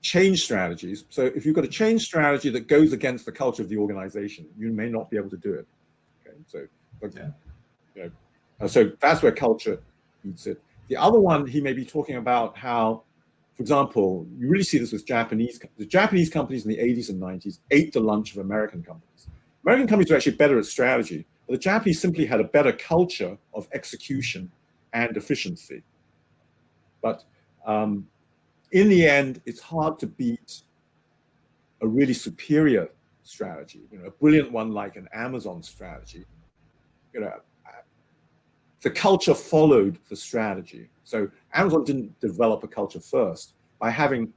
Speaker 1: change strategies. So if you've got a change strategy that goes against the culture of the organization, you may not be able to do it. Okay, so that's where culture eats it. The other one, he may be talking about how, for example, you really see this with the Japanese companies in the 80s and 90s ate the lunch of American companies. American companies were actually better at strategy, but the Japanese simply had a better culture of execution and efficiency. But in the end, it's hard to beat a really superior strategy, a brilliant one like an Amazon strategy. The culture followed the strategy. So Amazon didn't develop a culture first. By having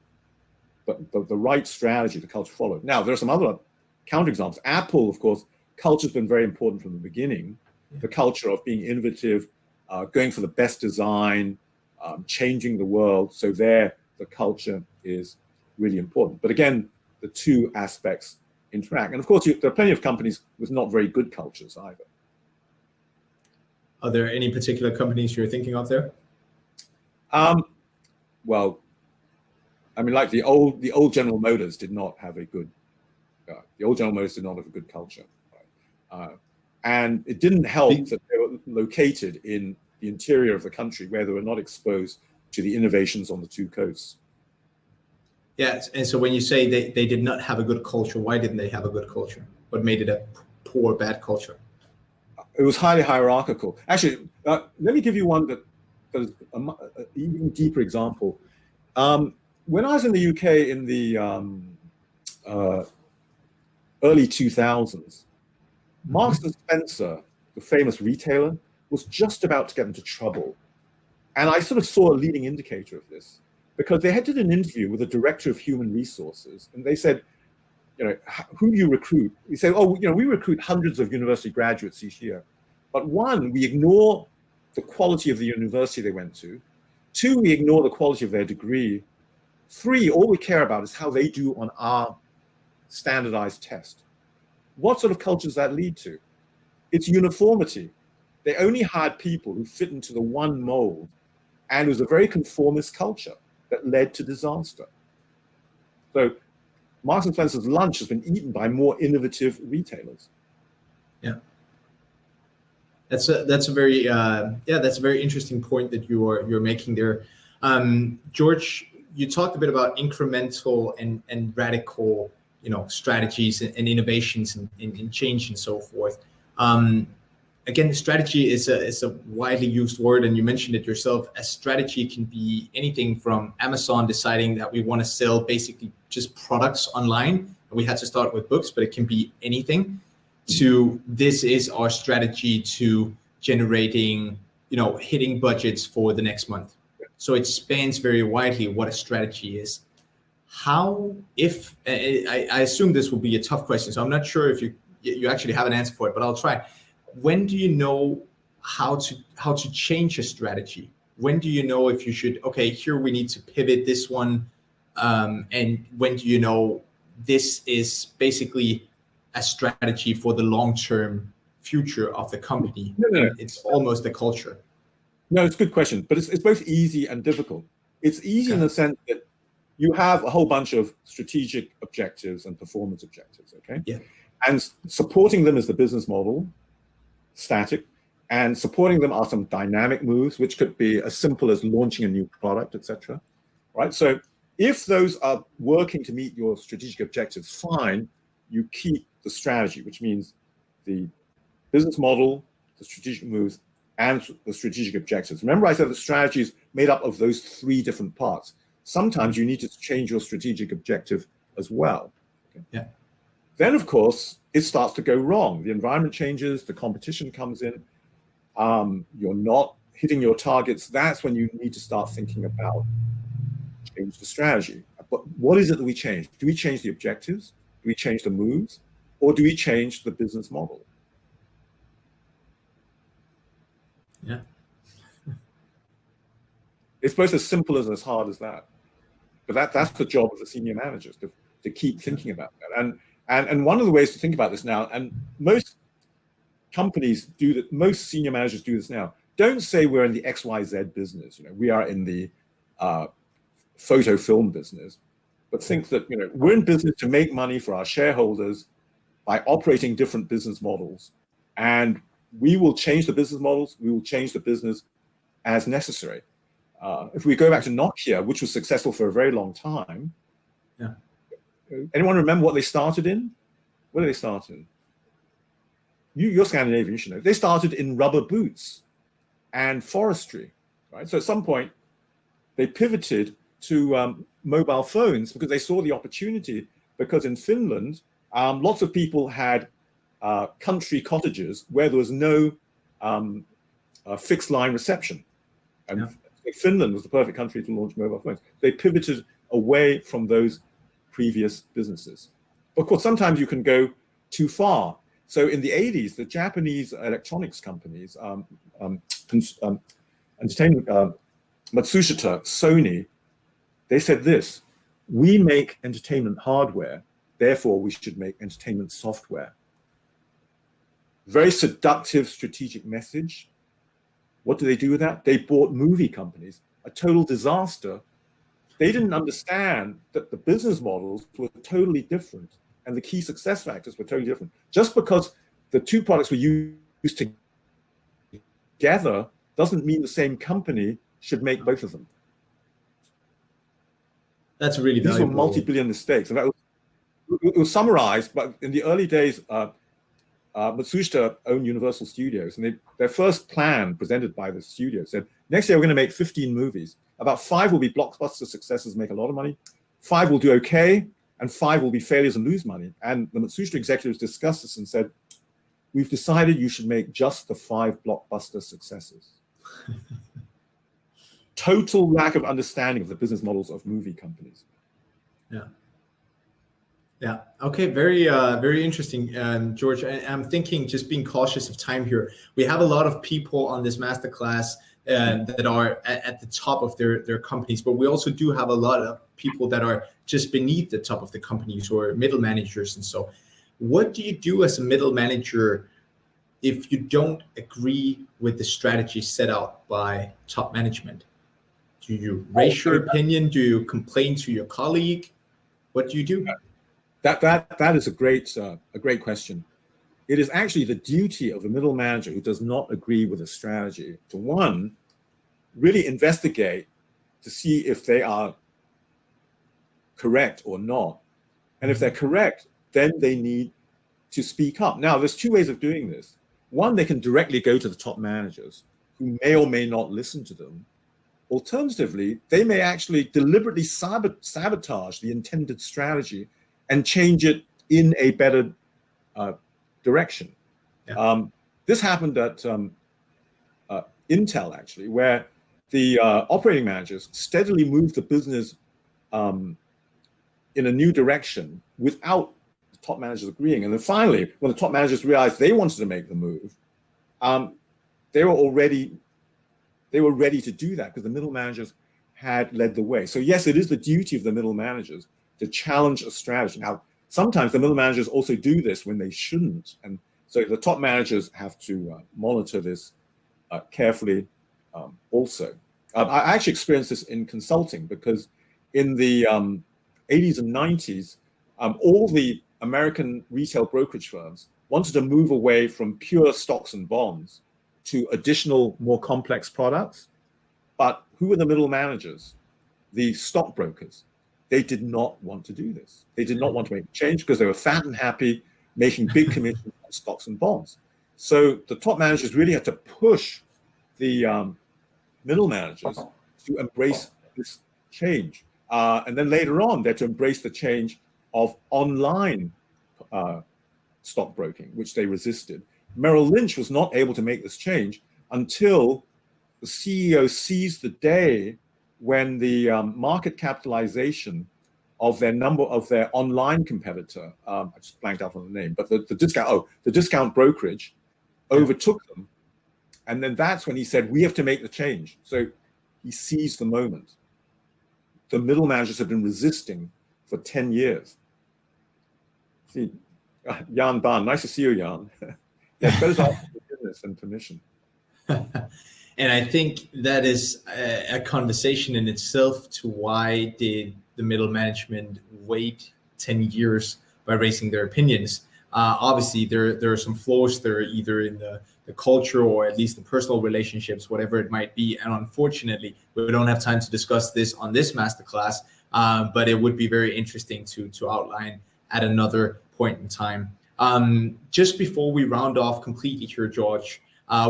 Speaker 1: the right strategy, the culture followed. Now, there are some other counterexamples. Apple, of course, culture's been very important from the beginning. The culture of being innovative, going for the best design, changing the world. So there, the culture is really important. But again, the two aspects interact. And of course, there are plenty of companies with not very good cultures either.
Speaker 2: Are there any particular companies you're thinking of there?
Speaker 1: Well, I mean, like the old General Motors did not have a good. The old General Motors did not have a good culture, and it didn't help that they were located in the interior of the country where they were not exposed to the innovations on the two coasts.
Speaker 2: Yes, and so when you say they did not have a good culture, why didn't they have a good culture? What made it a poor, bad culture?
Speaker 1: It was highly hierarchical. Actually, let me give you one that is an even deeper example. When I was in the UK in the early 2000s, Marks and Spencer, the famous retailer, was just about to get into trouble. And I sort of saw a leading indicator of this because they had did an interview with the director of human resources, and they said, who do you recruit? He said, we recruit hundreds of university graduates each year. But one, we ignore the quality of the university they went to. Two, we ignore the quality of their degree. Three, all we care about is how they do on our standardized test. What sort of culture does that lead to? It's uniformity. They only hired people who fit into the one mold, and it was a very conformist culture that led to disaster. So Marks and Spencer's lunch has been eaten by more innovative retailers.
Speaker 2: Yeah, that's a very interesting point that you're making there, George. You talked a bit about incremental and radical, strategies and innovations and change and so forth. Again, strategy is a widely used word, and you mentioned it yourself. A strategy can be anything from Amazon deciding that we want to sell basically just products online. We had to start with books, but it can be anything. To this is our strategy to generating, hitting budgets for the next month. So it spans very widely what a strategy is. I assume this will be a tough question, so I'm not sure if you actually have an answer for it, but I'll try. When do you know how to change a strategy? When do you know if you should, here we need to pivot this one, and when do you know this is basically a strategy for the long-term future of the company?
Speaker 1: No.
Speaker 2: It's almost a culture.
Speaker 1: No, it's a good question, but it's both easy and difficult. It's easy in the sense that you have a whole bunch of strategic objectives and performance objectives, okay?
Speaker 2: Yeah.
Speaker 1: And supporting them is the business model, static, and supporting them are some dynamic moves, which could be as simple as launching a new product, etc. Right? So if those are working to meet your strategic objectives, fine, you keep the strategy, which means the business model, the strategic moves, and the strategic objectives. Remember I said the strategy is made up of those three different parts. Sometimes you need to change your strategic objective as well. Okay?
Speaker 2: Yeah.
Speaker 1: Then, of course, it starts to go wrong. The environment changes, the competition comes in, you're not hitting your targets. That's when you need to start thinking about change the strategy. But what is it that we change? Do we change the objectives? Do we change the moves? Or do we change the business model?
Speaker 2: Yeah.
Speaker 1: It's both as simple as hard as that. But that's the job of the senior managers, to keep thinking about that. And one of the ways to think about this now, and most companies do that, most senior managers do this now, don't say we're in the XYZ business, we are in the photo film business, but think that we're in business to make money for our shareholders by operating different business models. And we will change the business models, we will change the business as necessary. If we go back to Nokia, which was successful for a very long time,
Speaker 2: yeah.
Speaker 1: Anyone remember what they started in? What did they start in? You're Scandinavian, you should know. They started in rubber boots and forestry, right? So at some point, they pivoted to mobile phones because they saw the opportunity, because in Finland, lots of people had country cottages where there was no fixed line reception. And Finland was the perfect country to launch mobile phones. They pivoted away from those previous businesses. Of course, sometimes you can go too far. So in the 80s, the Japanese electronics companies, entertainment, Matsushita, Sony, they said this: we make entertainment hardware, therefore we should make entertainment software. Very seductive strategic message. What do they do with that? They bought movie companies, a total disaster. They didn't understand that the business models were totally different and the key success factors were totally different. Just because the two products were used together doesn't mean the same company should make both of them.
Speaker 2: That's really
Speaker 1: These
Speaker 2: valuable.
Speaker 1: were multi-billion mistakes. And it was summarized, but in the early days, Matsushita owned Universal Studios, and their first plan presented by the studio said, next year we're going to make 15 movies. About 5 will be blockbuster successes, make a lot of money. 5 will do okay, and 5 will be failures and lose money. And the Matsushita executives discussed this and said, we've decided you should make just the 5 blockbuster successes. Total lack of understanding of the business models of movie companies.
Speaker 2: Yeah. Yeah. Okay. Very, very interesting, George. I'm thinking, just being cautious of time here. We have a lot of people on this masterclass that are at the top of their companies, but we also do have a lot of people that are just beneath the top of the companies, or middle managers. And so, what do you do as a middle manager if you don't agree with the strategy set out by top management? Do you raise your opinion? Do you complain to your colleague? What do you do?
Speaker 1: That is a great question. It is actually the duty of the middle manager who does not agree with a strategy to, one, really investigate to see if they are correct or not. And if they're correct, then they need to speak up. Now, there's 2 ways of doing this. One, they can directly go to the top managers who may or may not listen to them. Alternatively, they may actually deliberately sabotage the intended strategy and change it in a better direction. Yeah. This happened at Intel, actually, where the operating managers steadily moved the business in a new direction without the top managers agreeing. And then finally, when the top managers realized they wanted to make the move, they were ready to do that because the middle managers had led the way. So yes, it is the duty of the middle managers to challenge a strategy. Now, sometimes the middle managers also do this when they shouldn't. And so the top managers have to monitor this carefully also. I actually experienced this in consulting because in the 80s and 90s, all the American retail brokerage firms wanted to move away from pure stocks and bonds to additional, more complex products. But who were the middle managers? The stockbrokers. They did not want to do this. They did not want to make a change because they were fat and happy making big commissions on stocks and bonds. So the top managers really had to push the middle managers to embrace this change. And then later on, they had to embrace the change of online stockbroking, which they resisted. Merrill Lynch was not able to make this change until the CEO seized the day when the market capitalization of their online competitor, I just blanked out on the name, but the discount brokerage overtook them. And then that's when he said, we have to make the change. So he seized the moment. The middle managers have been resisting for 10 years. See, Jan Ban, nice to see you, Jan. It's better to ask for forgiveness than permission.
Speaker 2: And I think that is a conversation in itself to why did the middle management wait 10 years by raising their opinions. Obviously, there are some flaws there, either in the culture or at least the personal relationships, whatever it might be. And unfortunately, we don't have time to discuss this on this masterclass, but it would be very interesting to outline at another point in time. Just before we round off completely here, George,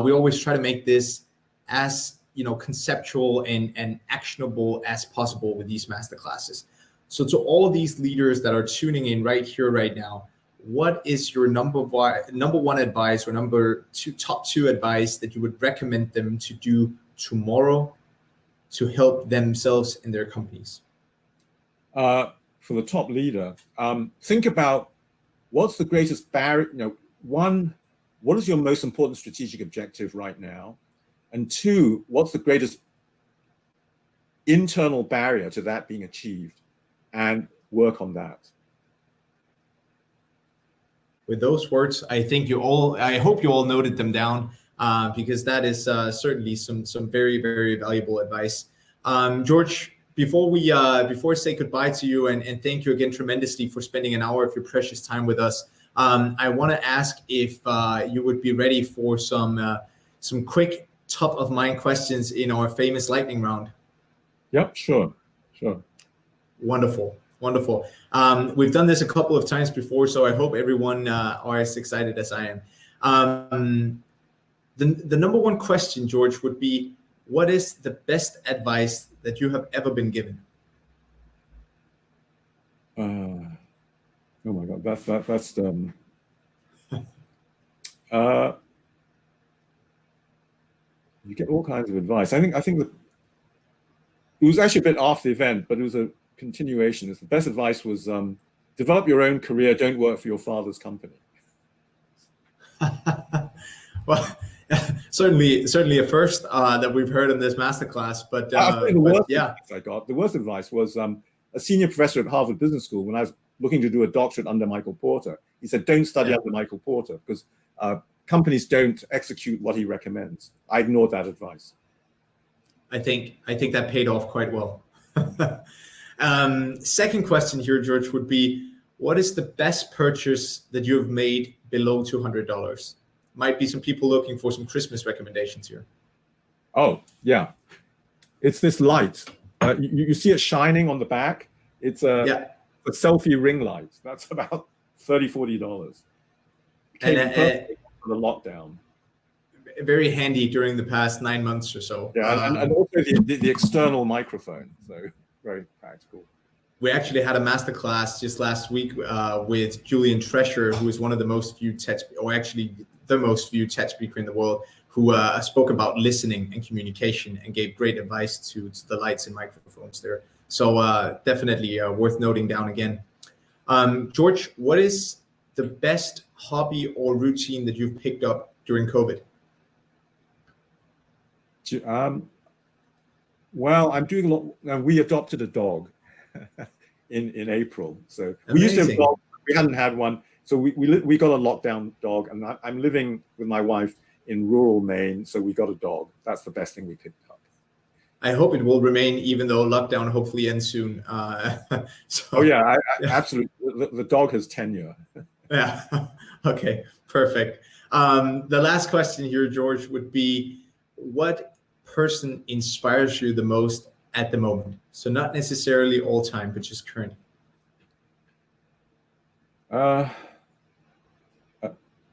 Speaker 2: we always try to make this as conceptual and actionable as possible with these masterclasses. So to all these leaders that are tuning in right here, right now, what is your number one advice or top two advice that you would recommend them to do tomorrow to help themselves and their companies?
Speaker 1: For the top leader, think about what's the greatest barrier, one, what is your most important strategic objective right now? And two, what's the greatest internal barrier to that being achieved? And work on that.
Speaker 2: With those words, I hope you all noted them down, because that is certainly some very, very valuable advice. George, before we say goodbye to you and thank you again tremendously for spending an hour of your precious time with us, I want to ask if you would be ready for some quick top of mind questions in our famous lightning round.
Speaker 1: Yep, sure.
Speaker 2: Wonderful. We've done this a couple of times before, so I hope everyone are as excited as I am. The number one question, George, would be, what is the best advice that you have ever been given?
Speaker 1: Oh my God, that's you get all kinds of advice. I think that it was actually a bit after the event, but it was a continuation. The best advice was develop your own career. Don't work for your father's company.
Speaker 2: Well, certainly a first that we've heard in this masterclass. But
Speaker 1: the worst advice was a senior professor at Harvard Business School when I was looking to do a doctorate under Michael Porter. He said, "Don't study under Michael Porter because companies don't execute what he recommends." I ignored that advice.
Speaker 2: I think that paid off quite well. Second question here, George, would be, what is the best purchase that you have made below $200? Might be some people looking for some Christmas recommendations here.
Speaker 1: Oh, yeah. It's this light. You see it shining on the back. It's a selfie ring light. That's about $30, $40. For the lockdown.
Speaker 2: Very handy during the past 9 months or so.
Speaker 1: Yeah, and also the external microphone. So very practical.
Speaker 2: We actually had a masterclass just last week with Julian Treasure, who is one of the most viewed TED, or actually the most viewed TED speaker in the world, who spoke about listening and communication and gave great advice to the lights and microphones there. So definitely worth noting down again. George, what is the best hobby or routine that you've picked up during COVID?
Speaker 1: Well, I'm doing a lot. We adopted a dog in April. So
Speaker 2: Amazing.
Speaker 1: We used to have a dog. We hadn't had one. So we got a lockdown dog, and I'm living with my wife in rural Maine. So we got a dog. That's the best thing we picked up.
Speaker 2: I hope it will remain, even though lockdown hopefully ends soon.
Speaker 1: Oh yeah, absolutely. The dog has tenure.
Speaker 2: Yeah. Okay. Perfect. The last question here, George, would be, what person inspires you the most at the moment? So not necessarily all time, but just current.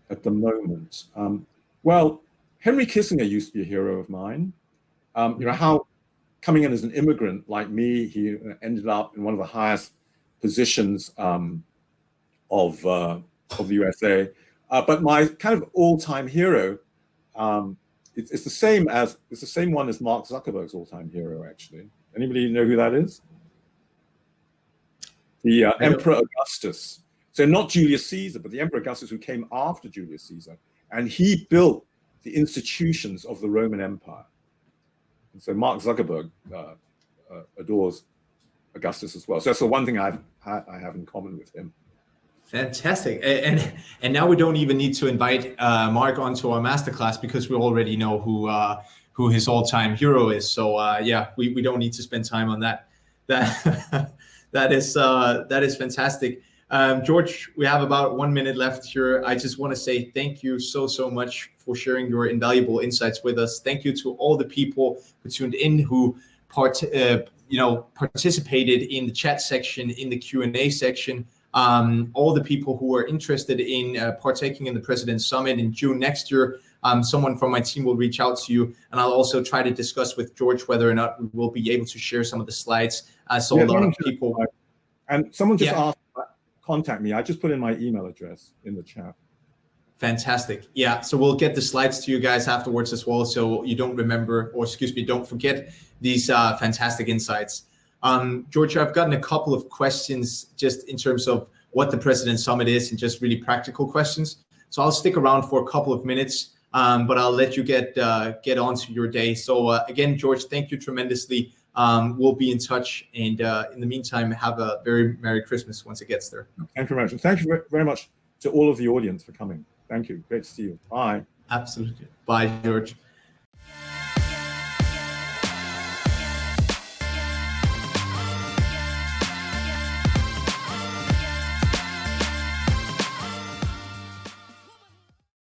Speaker 1: At the moment, well, Henry Kissinger used to be a hero of mine. You know how coming in as an immigrant like me, he ended up in one of the highest positions of the USA. But my kind of all-time hero, it's the same one as Mark Zuckerberg's all-time hero. Actually, anybody know who that is? The Emperor Augustus. So not Julius Caesar, but the Emperor Augustus, who came after Julius Caesar, and he built the institutions of the Roman Empire. And so Mark Zuckerberg adores Augustus as well. So that's the one thing I have in common with him.
Speaker 2: Fantastic. And now we don't even need to invite Mark onto our masterclass because we already know who his all-time hero is. So we don't need to spend time on that. That is fantastic. George, we have about 1 minute left here. I just want to say thank you so much for sharing your invaluable insights with us. Thank you to all the people who tuned in, who participated in the chat section, in the Q&A section. All the people who are interested in partaking in the President's Summit in June next year. Someone from my team will reach out to you, and I'll also try to discuss with George whether or not we will be able to share some of the slides. A lot of people.
Speaker 1: And someone just asked, contact me. I just put in my email address in the chat.
Speaker 2: Fantastic. Yeah, so we'll get the slides to you guys afterwards as well, so you don't don't forget these fantastic insights. George, I've gotten a couple of questions just in terms of what the President's Summit is and just really practical questions. So I'll stick around for a couple of minutes, but I'll let you get on to your day. So again, George, thank you tremendously. We'll be in touch. And in the meantime, have a very Merry Christmas once it gets there.
Speaker 1: Thank you very much. And thank you very much to all of the audience for coming. Thank you. Great to see you. Bye.
Speaker 2: Absolutely. Bye, George.